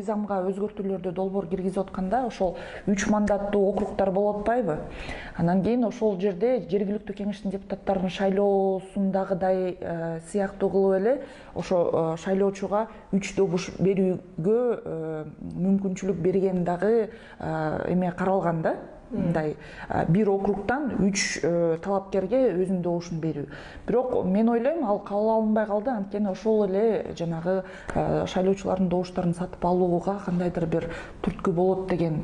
Мыйзамга өзгөртүүлөрдү долбоор киргизип атканда ошол 3 мандаттуу округдар болуп атпайбы? Анан кийин ошол жерде жергиликтүү кеңештин депутаттарын шайлоосундагыдай сыяктуу кылып эле ошо шайлоочуга 3 добуш берүүгө мүмкүнчүлүк берген дагы эме каралган да. Мындай бир округтан 3 талапкерге өзүнүн добушун берүү. Бирок мен ойлойм, ал кабыл алынбай калды, анткени ошол эле жанагы шайлоочулардын добуштарын сатып алууга кандайдыр бир түрткү болот деген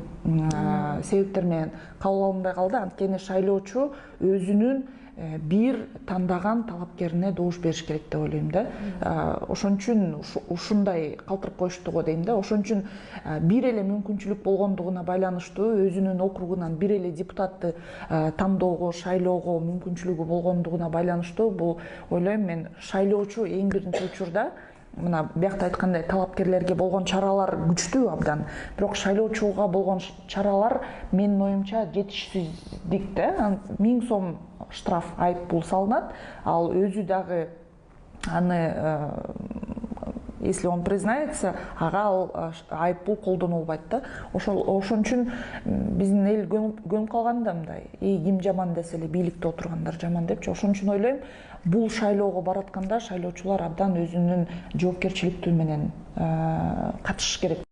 себептер менен кабыл алынбай калды. Анткени шайлоочу өзүнүн бир тандаган талапкерине добуш бериш керек деп ойлойм да. Ошон үчүн ушундай калтырып коюшту го дейм да. Ошон үчүн бир эле мүмкүнчүлүк болгондугуна байланыштуу, өзүнүн округунан бир эле депутатты тандоого, шайлоого мүмкүнчүлүгү болгондугуна байланыштуу бул ойлойм мен шайлоочу эң биринчи учурда мына биякта айткандай талапкерлерге болгон чаралар күчтүү абдан. Бирок шайлоочуга болгон чаралар менин оюмча жетишсиздик да. 1000 сом штраф, айып пул салынат. Ал өзү дагы аны если он признается, ага ал айып пул колдонулбайт да. Ошон үчүн биздин эл көнүп калган да мындай. Ким жаман десе эле бийликте отургандар жаман депчи. Ошон үчүн ойлойм, бул шайлоого баратканда шайлоочулар абдан өзүнүн жоопкерчиликтүү менен катышыш керек.